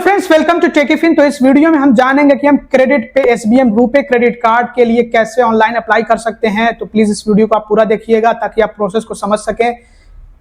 Friends, welcome to टेकिफिन। तो इस video में हम जानेंगे कि हम क्रेडिट पे एसबीएम रुपे क्रेडिट कार्ड के लिए कैसे ऑनलाइन अप्लाई कर सकते हैं। तो प्लीज इस वीडियो को आप पूरा देखिएगा ताकि आप प्रोसेस को समझ सकें।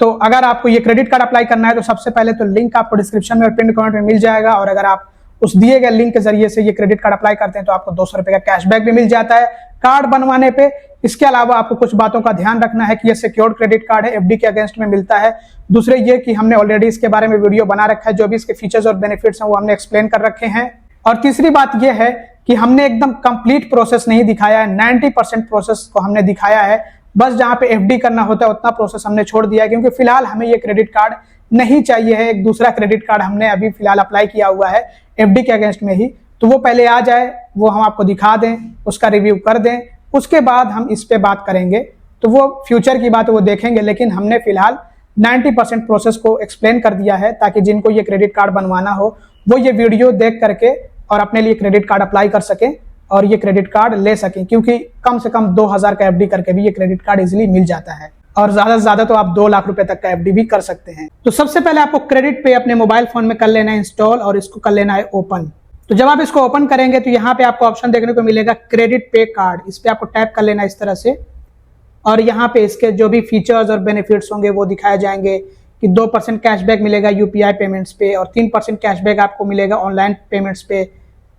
तो अगर आपको ये क्रेडिट कार्ड अप्लाई करना है तो सबसे पहले तो लिंक आपको डिस्क्रिप्शन में और पिन कमेंट में मिल जाएगा, और अगर आप उस दिए गए लिंक के जरिए से ये क्रेडिट कार्ड अप्लाई करते हैं तो आपको 200 रुपए का कैशबैक भी मिल जाता है कार्ड बनवाने पे। इसके अलावा आपको कुछ बातों का ध्यान रखना है कि ये सिक्योर्ड क्रेडिट कार्ड है, एफडी के अगेंस्ट में मिलता है। दूसरे ये कि हमने ऑलरेडी इसके बारे में वीडियो बना रखा है, जो भी इसके फीचर्स और बेनिफिट्स हैं वो हमने एक्सप्लेन कर रखे हैं। और तीसरी बात ये है कि हमने एकदम कंप्लीट प्रोसेस नहीं दिखाया है, 90% प्रोसेस को हमने दिखाया है। बस जहां पे एफडी करना होता है उतना प्रोसेस हमने छोड़ दिया है, क्योंकि फिलहाल हमें ये क्रेडिट कार्ड नहीं चाहिए है। एक दूसरा क्रेडिट कार्ड हमने अभी फिलहाल अप्लाई किया हुआ है एफडी के अगेंस्ट में ही, तो वो पहले आ जाए, वो हम आपको दिखा दें, उसका रिव्यू कर दें, उसके बाद हम इस पे बात करेंगे। तो वो फ्यूचर की बात वो देखेंगे, लेकिन हमने फिलहाल 90% प्रोसेस को एक्सप्लेन कर दिया है ताकि जिनको ये क्रेडिट कार्ड बनवाना हो वो ये वीडियो देख करके और अपने लिए क्रेडिट कार्ड अप्लाई कर सकें और ये क्रेडिट कार्ड ले सकें, क्योंकि कम से कम 2000 का एफडी करके भी ये क्रेडिट कार्ड इजीली मिल जाता है, और ज्यादा से ज्यादा तो आप 2 लाख रुपए तक का एफडी भी कर सकते हैं। तो सबसे पहले आपको क्रेडिट पे अपने मोबाइल फोन में कर लेना है इंस्टॉल, और इसको कर लेना है ओपन। तो जब आप इसको ओपन करेंगे तो यहाँ पे आपको ऑप्शन देखने को मिलेगा क्रेडिट पे कार्ड, इस पे आपको टैप कर लेना है इस तरह से, और यहाँ पे इसके जो भी फीचर्स और बेनिफिट्स होंगे वो दिखाए जाएंगे कि 2% कैशबैक मिलेगा यूपीआई पेमेंट्स पे और 3% कैशबैक आपको मिलेगा ऑनलाइन पेमेंट्स पे।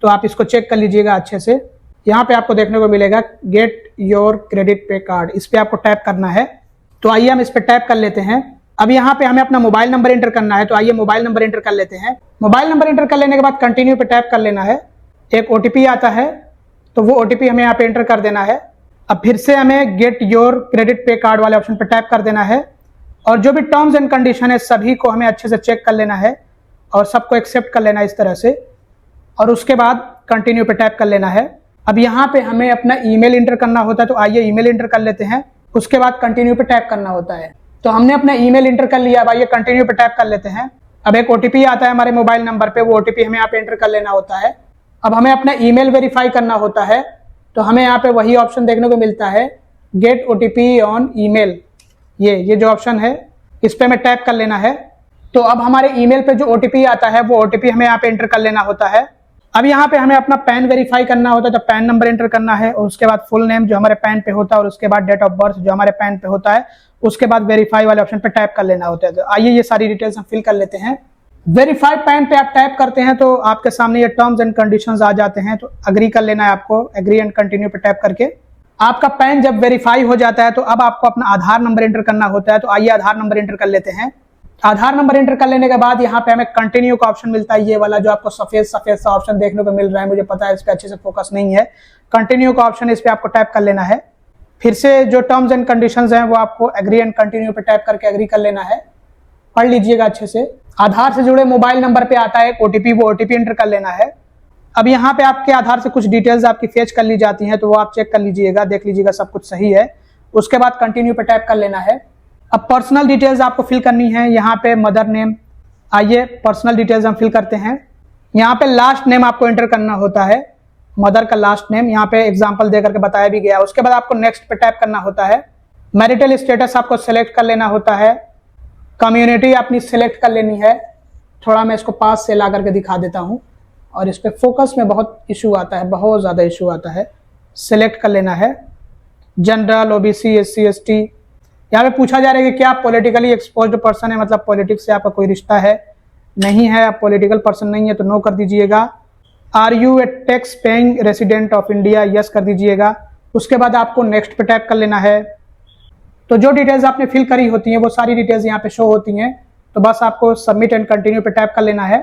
तो आप इसको चेक कर लीजिएगा अच्छे से। यहाँ पे आपको देखने को मिलेगा गेट योर क्रेडिट पे कार्ड, इस पे आपको टैप करना है। तो आइए हम इस पे टैप कर लेते हैं। अब यहाँ पे हमें अपना मोबाइल नंबर एंटर करना है, तो आइए मोबाइल नंबर एंटर कर लेते हैं। मोबाइल नंबर एंटर कर लेने के बाद कंटिन्यू पे टैप कर लेना है। एक ओटीपी आता है, तो वो ओटीपी हमें यहाँ पे एंटर कर देना है। अब फिर से हमें गेट योर क्रेडिट पे कार्ड वाले ऑप्शन पे टैप कर देना है, और जो भी टर्म्स एंड कंडीशन है सभी को हमें अच्छे से चेक कर लेना है और सबको एक्सेप्ट कर लेना है इस तरह से, और उसके बाद कंटिन्यू पे टैप कर लेना है। अब यहाँ पे हमें अपना ईमेल एंटर करना होता है, तो आइए ईमेल एंटर कर लेते हैं। उसके बाद कंटिन्यू पे टैप करना होता है। तो हमने अपना ईमेल एंटर कर लिया। अब आइए कंटिन्यू पे टैप कर लेते हैं। अब एक ओटीपी आता है हमारे मोबाइल नंबर पे, वो ओटीपी हमें यहाँ पे एंटर कर लेना होता है। अब हमें अपना ईमेल वेरीफाई करना होता है, तो हमें यहाँ पे वही ऑप्शन देखने को मिलता है गेट ओटीपी ऑन ईमेल। ये जो ऑप्शन है इस पे हमें टैप कर लेना है। तो अब हमारे ईमेल पे जो ओटीपी आता है वो ओटीपी हमें यहाँ पे एंटर कर लेना होता है। अब यहाँ पे हमें अपना पैन वेरीफाई करना होता है, तो पैन नंबर एंटर करना है, और उसके बाद फुल नेम जो हमारे पैन पे होता है, और उसके बाद डेट ऑफ बर्थ जो हमारे पैन पे होता है, उसके बाद वेरीफाई वाले ऑप्शन पे टैप कर लेना होता है। तो आइए ये सारी डिटेल्स हम फिल कर लेते हैं। वेरीफाई पैन पे आप टैप करते हैं तो आपके सामने ये टर्म्स एंड कंडीशंस आ जाते हैं, तो अग्री कर लेना है आपको। एग्री एंड कंटिन्यू पे टैप करके आपका पैन जब वेरीफाई हो जाता है तो अब आपको अपना आधार नंबर एंटर करना होता है। तो आइए आधार नंबर एंटर कर लेते हैं। आधार नंबर एंटर कर लेने के बाद यहाँ पे हमें कंटिन्यू का ऑप्शन मिलता है, ये वाला जो आपको सफेद सा ऑप्शन देखने को मिल रहा है। मुझे पता है इस पे अच्छे से फोकस नहीं है। कंटिन्यू का ऑप्शन, इस पे आपको टैप कर लेना है। फिर से जो टर्म्स एंड कंडीशंस हैं वो आपको एग्री एंड कंटिन्यू पे टैप करके एग्री कर लेना है। पढ़ लीजिएगा अच्छे से। आधार से जुड़े मोबाइल नंबर पे आता है ओटीपी, वो ओटीपी एंटर कर लेना है। अब यहाँ पे आपके आधार से कुछ डिटेल्स आपकी फेच कर ली जाती हैं, तो वो आप चेक कर लीजिएगा, देख लीजिएगा सब कुछ सही है। उसके बाद कंटिन्यू पे टैप कर लेना है। अब पर्सनल डिटेल्स आपको फिल करनी है। यहाँ पे मदर नेम, आइए पर्सनल डिटेल्स हम फिल करते हैं। यहाँ पे लास्ट नेम आपको एंटर करना होता है, मदर का लास्ट नेम, यहाँ पे एग्जांपल देकर के बताया भी गया। उसके बाद आपको नेक्स्ट पे टैप करना होता है। मैरिटल स्टेटस आपको सेलेक्ट कर लेना होता है। कम्युनिटी अपनी सेलेक्ट कर लेनी है। थोड़ा मैं इसको पास से ला करके दिखा देता हूँ, और इस पे फोकस में बहुत इशू आता है, बहुत ज़्यादा इशू आता है। सेलेक्ट कर लेना है। General, OBC, SC, ST. यहाँ पे पूछा जा रहा है कि क्या आप पॉलिटिकली एक्सपोज्ड पर्सन है, मतलब पॉलिटिक्स से आपका कोई रिश्ता है, नहीं है, आप पॉलिटिकल पर्सन नहीं है तो नो कर दीजिएगा। Are you a tax paying resident of India, yes कर दीजिएगा। उसके बाद आपको नेक्स्ट पे टैप कर लेना है। तो जो डिटेल्स आपने फिल करी होती हैं वो सारी डिटेल्स यहाँ पे शो होती हैं, तो बस आपको सबमिट एंड कंटिन्यू पे टैप कर लेना है।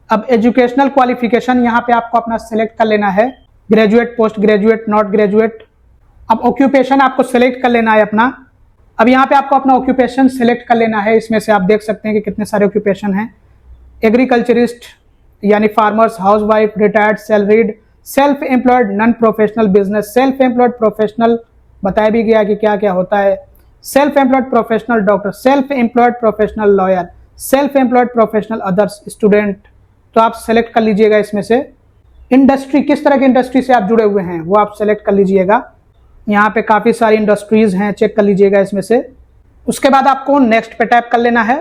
अब एजुकेशनल क्वालिफिकेशन यहाँ पे आपको अपना सेलेक्ट कर लेना है, graduate, post graduate, not graduate. अब ऑक्यूपेशन आपको सेलेक्ट कर लेना है अपना। अब यहाँ पे आपको अपना ऑक्यूपेशन सेलेक्ट कर लेना है। इसमें से आप देख सकते हैं कि कितने सारे ऑक्यूपेशन हैं। एग्रीकल्चरिस्ट यानी farmers, housewife, retired, salaried, self employed, non professional business, self employed professional बताया भी गया कि क्या क्या होता है, self employed professional doctor, self employed professional lawyer, self employed professional others, student. तो आप सेलेक्ट कर लीजिएगा इसमें से। इंडस्ट्री, किस तरह की इंडस्ट्री से आप जुड़े हुए हैं वो आप सेलेक्ट कर लीजिएगा। यहाँ पे काफ़ी सारी इंडस्ट्रीज हैं, चेक कर लीजिएगा इसमें से। उसके बाद आपको नेक्स्ट पे टैप कर लेना है।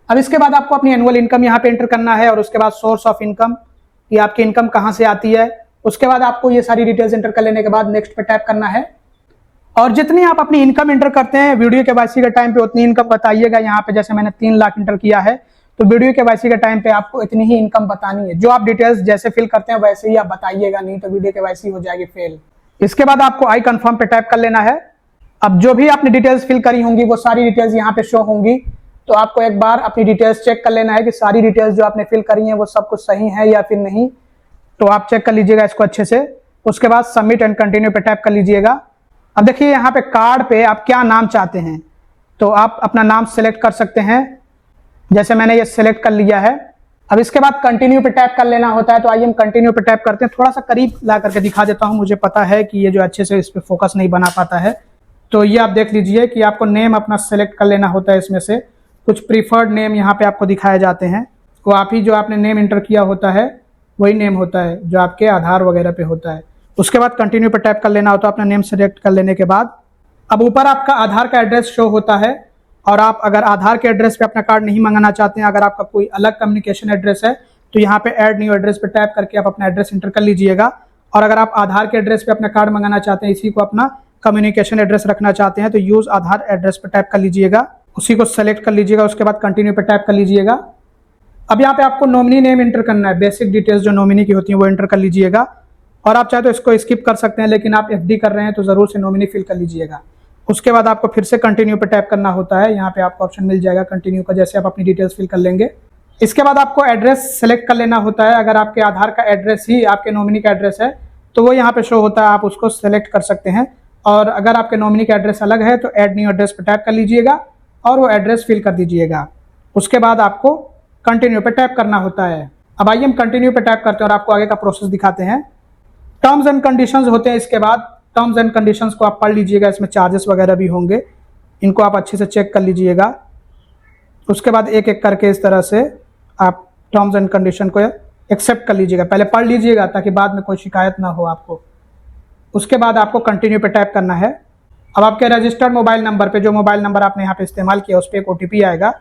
अब इसके बाद आपको अपनी एनुअल इनकम यहाँ पे एंटर करना है और उसके बाद सोर्स ऑफ इनकम, कि आपकी इनकम कहाँ से आती है। उसके बाद आपको ये सारी डिटेल्स एंटर कर लेने के बाद नेक्स्ट पे टैप करना है। और जितनी आप अपनी इनकम एंटर करते हैं वीडियो केवाईसी के टाइम पे उतनी इनकम बताइएगा। यहाँ पे जैसे मैंने 3 लाख एंटर किया है तो वीडियो केवाईसी के टाइम पे आपको इतनी ही इनकम बतानी है। जो आप डिटेल्स जैसे फिल करते हैं वैसे ही आप बताइएगा, नहीं तो वीडियो केवाईसी हो जाएगी फेल। इसके बाद आपको आई कंफर्म पे टैप कर लेना है। अब जो भी आपने डिटेल्स फिल करी होंगी वो सारी डिटेल्स यहाँ पे शो होंगी, तो आपको एक बार अपनी डिटेल्स चेक कर लेना है कि सारी डिटेल्स जो आपने फिल करी हैं वो सब कुछ सही है या फिर नहीं। तो आप चेक कर लीजिएगा इसको अच्छे से। उसके बाद सबमिट एंड कंटिन्यू पे टैप कर लीजिएगा। अब देखिए यहाँ पे कार्ड पे आप क्या नाम चाहते हैं, तो आप अपना नाम सेलेक्ट कर सकते हैं। जैसे मैंने ये सेलेक्ट कर लिया है। अब इसके बाद कंटिन्यू पे टैप कर लेना होता है, तो आइए हम कंटिन्यू पे टैप करते हैं। थोड़ा सा करीब ला करके दिखा देता हूँ, मुझे पता है कि ये जो अच्छे से इस पे फोकस नहीं बना पाता है। तो ये आप देख लीजिए कि आपको नेम अपना सेलेक्ट कर लेना होता है। इसमें से कुछ प्रीफर्ड नेम यहाँ पे आपको दिखाए जाते हैं, वो आप ही जो आपने नेम एंटर किया होता है वही नेम होता है जो आपके आधार वगैरह पे होता है। उसके बाद कंटिन्यू पे टैप कर लेना होता है अपना नेम सेलेक्ट कर लेने के बाद। अब ऊपर आपका आधार का एड्रेस शो होता है, और आप अगर आधार के एड्रेस पे अपना कार्ड नहीं मंगाना चाहते हैं, अगर आपका कोई अलग कम्युनिकेशन एड्रेस है तो यहाँ पे ऐड न्यू एड्रेस पे टैप करके आप अपना एड्रेस एंटर कर लीजिएगा। और अगर आप आधार के एड्रेस पे अपना कार्ड मंगाना चाहते हैं, इसी को अपना कम्युनिकेशन एड्रेस रखना चाहते हैं, तो यूज आधार एड्रेस पे टैप कर लीजिएगा, उसी को सेलेक्ट कर लीजिएगा। उसके बाद कंटिन्यू पे टैप कर लीजिएगा। अब यहाँ पे आपको नॉमिनी नेम एंटर करना है, बेसिक डिटेल्स जो नॉमिनी की होती है वो एंटर कर लीजिएगा। और आप चाहे तो इसको स्किप कर सकते हैं, लेकिन आप एफडी कर रहे हैं तो जरूर से नॉमिनी फिल कर लीजिएगा। उसके बाद आपको फिर से कंटिन्यू पे टैप करना होता है। यहाँ पे आपको ऑप्शन मिल जाएगा कंटिन्यू का, जैसे आप अपनी डिटेल्स फिल कर लेंगे। इसके बाद आपको एड्रेस सेलेक्ट कर लेना होता है। अगर आपके आधार का एड्रेस ही आपके नॉमिनी का एड्रेस है तो वो यहाँ पे शो होता है, आप उसको सेलेक्ट कर सकते हैं। और अगर आपके नॉमिनी का एड्रेस अलग है तो ऐड न्यू एड्रेस पे टैप कर लीजिएगा और वो एड्रेस फिल कर दीजिएगा। उसके बाद आपको कंटिन्यू पे टैप करना होता है। अब आइए हम कंटिन्यू पे टैप करते हैं और आपको आगे का प्रोसेस दिखाते हैं। टर्म्स एंड कंडीशंस होते हैं। इसके बाद टर्म्स एंड कंडीशंस को आप पढ़ लीजिएगा, इसमें चार्जेस वगैरह भी होंगे, इनको आप अच्छे से चेक कर लीजिएगा। उसके बाद एक एक करके इस तरह से आप टर्म्स एंड कंडीशन को एक्सेप्ट कर लीजिएगा। पहले पढ़ लीजिएगा ताकि बाद में कोई शिकायत ना हो आपको। उसके बाद आपको कंटिन्यू पे टैप करना है। अब आपके रजिस्टर्ड मोबाइल नंबर पे, जो मोबाइल नंबर आपने यहाँ पे इस्तेमाल किया, उस पर एक ओटीपी आएगा।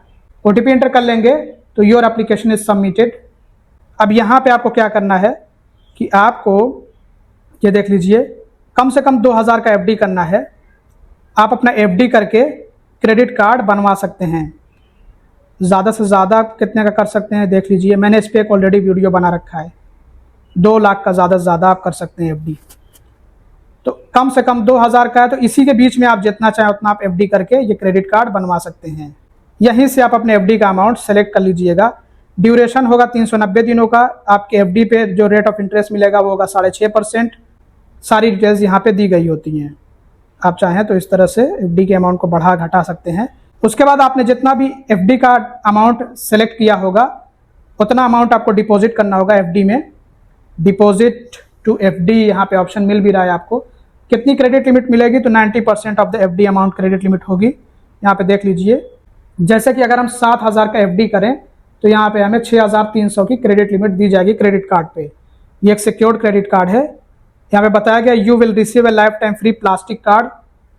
ओटीपी एंटर कर लेंगे तो योर एप्लीकेशन इज सबमिटेड। अब यहाँ पे आपको क्या करना है कि आपको ये देख लीजिए, कम से कम 2000 का एफडी करना है। आप अपना एफडी करके क्रेडिट कार्ड बनवा सकते हैं। ज़्यादा से ज़्यादा कितने का कर सकते हैं देख लीजिए, मैंने इस पर एक ऑलरेडी वीडियो बना रखा है। 2 लाख का ज़्यादा से ज़्यादा आप कर सकते हैं एफडी। तो कम से कम 2000 का है, तो इसी के बीच में आप जितना चाहें उतना आप एफडी करके ये क्रेडिट कार्ड बनवा सकते हैं। यहीं से आप अपने एफडी का अमाउंट सेलेक्ट कर लीजिएगा। ड्यूरेशन होगा 390 दिनों का। आपके एफडी पे जो रेट ऑफ इंटरेस्ट मिलेगा वो होगा 6.5%। सारी डिटेल्स यहाँ पे दी गई होती हैं। आप चाहें तो इस तरह से एफडी के अमाउंट को बढ़ा घटा सकते हैं। उसके बाद आपने जितना भी एफडी का अमाउंट सेलेक्ट किया होगा उतना अमाउंट आपको डिपॉजिट करना होगा एफडी में। डिपॉजिट टू एफडी यहाँ पे ऑप्शन मिल भी रहा है आपको। कितनी क्रेडिट लिमिट मिलेगी, तो 90% of the FD amount credit limit होगी। यहाँ पे देख लीजिए, जैसे कि अगर हम 7000 का एफडी करें तो यहाँ पे हमें 6300 की क्रेडिट लिमिट दी जाएगी क्रेडिट कार्ड पे। ये एक सिक्योर्ड क्रेडिट कार्ड है। यहाँ पे बताया गया you will receive A life time free plastic card,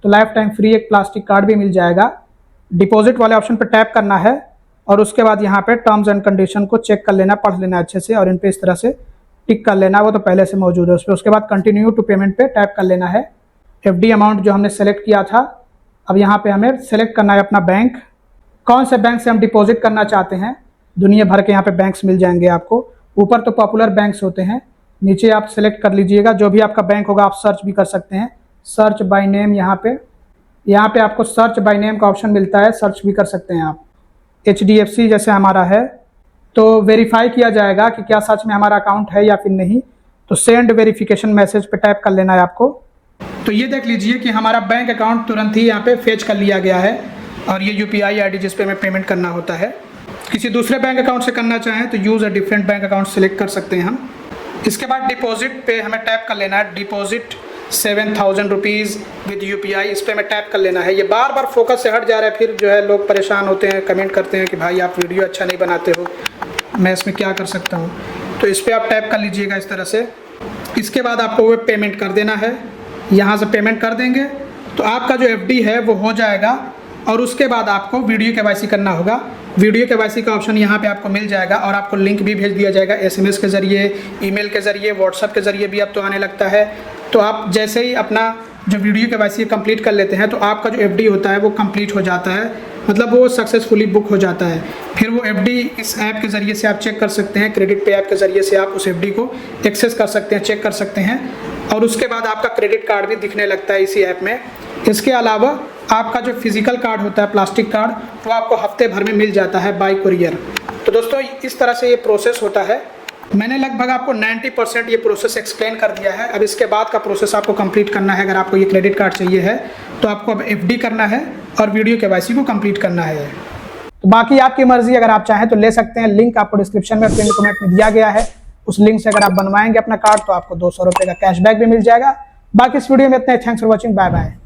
तो लाइफ टाइम फ्री एक प्लास्टिक कार्ड भी मिल जाएगा। डिपॉजिट वाले ऑप्शन पे टैप करना है और उसके बाद यहाँ पे टर्म्स एंड कंडीशन को चेक कर लेना, पढ़ लेना अच्छे से, और इन पे इस तरह से टिक कर लेना, वो तो पहले से मौजूद है उस पर। उसके बाद कंटिन्यू टू पेमेंट पे टैप कर लेना है। एफडी अमाउंट जो हमने सेलेक्ट किया था, अब यहाँ पे हमें सेलेक्ट करना है अपना बैंक, कौन से बैंक से हम डिपॉजिट करना चाहते हैं। दुनिया भर के यहाँ पे बैंक्स मिल जाएंगे आपको। ऊपर तो पॉपुलर बैंक्स होते हैं, नीचे आप सेलेक्ट कर लीजिएगा जो भी आपका बैंक होगा। आप सर्च भी कर सकते हैं, सर्च बाय नेम। यहाँ पे आपको सर्च बाय नेम का ऑप्शन मिलता है, सर्च भी कर सकते हैं आप। HDFC जैसे हमारा है तो वेरीफाई किया जाएगा कि क्या सच में हमारा अकाउंट है या फिर नहीं, तो सेंड वेरिफिकेशन मैसेज पे टैप कर लेना है आपको। तो ये देख लीजिए कि हमारा बैंक अकाउंट तुरंत ही यहाँ पे फेच कर लिया गया है, और ये UPI ID जिस पे हमें पेमेंट करना होता है। किसी दूसरे बैंक अकाउंट से करना चाहें तो use a different bank account select कर सकते हैं हम। इसके बाद डिपॉजिट पे हमें टैप कर लेना है। डिपॉजिट 7000 रुपीज़ विद UPI, इस पर हमें टैप कर लेना है। ये बार बार फोकस से हट जा रहा है, फिर जो है लोग परेशान होते हैं, कमेंट करते हैं कि भाई आप वीडियो अच्छा नहीं बनाते हो, मैं इसमें क्या कर सकता हूँ। तो इस पर आप टैप कर लीजिएगा इस तरह से। इसके बाद आपको वो पेमेंट कर देना है। यहाँ से पेमेंट कर देंगे तो आपका जो FD है वो हो जाएगा, और उसके बाद आपको वीडियो KYC करना होगा। वीडियो केवाईसी का ऑप्शन यहाँ पे आपको मिल जाएगा और आपको लिंक भी भेज दिया जाएगा SMS के ज़रिए, ईमेल के ज़रिए, व्हाट्सएप के ज़रिए भी अब तो आने लगता है। तो आप जैसे ही अपना जो वीडियो केवाईसी कंप्लीट कर लेते हैं तो आपका जो FD होता है वो कंप्लीट हो जाता है, मतलब वो सक्सेसफुली बुक हो जाता है। फिर वो FD इस ऐप के ज़रिए से आप चेक कर सकते हैं, क्रेडिट पे ऐप के ज़रिए से आप उस FD को एक्सेस कर सकते हैं, चेक कर सकते हैं और उसके बाद आपका क्रेडिट कार्ड भी दिखने लगता है इसी ऐप में। इसके अलावा आपका जो फिजिकल कार्ड होता है, प्लास्टिक कार्ड, वो आपको हफ्ते भर में मिल जाता है बाय कुरियर। तो दोस्तों इस तरह से ये प्रोसेस होता है। मैंने लगभग आपको 90% ये प्रोसेस एक्सप्लेन कर दिया है। अब इसके बाद का प्रोसेस आपको कंप्लीट करना है। अगर आपको ये क्रेडिट कार्ड चाहिए है तो आपको अब FD करना है और वीडियो केवाईसी को कंप्लीट करना है। तो बाकी आपकी मर्जी, अगर आप चाहें तो ले सकते हैं। लिंक आपको डिस्क्रिप्शन में, पिन कमेंट में दिया गया है। उस लिंक से अगर आप बनवाएंगे अपना कार्ड तो आपको 200 रुपये का कैशबैक भी मिल जाएगा। बाकी इस वीडियो में इतना ही। Thanks for watching, bye bye.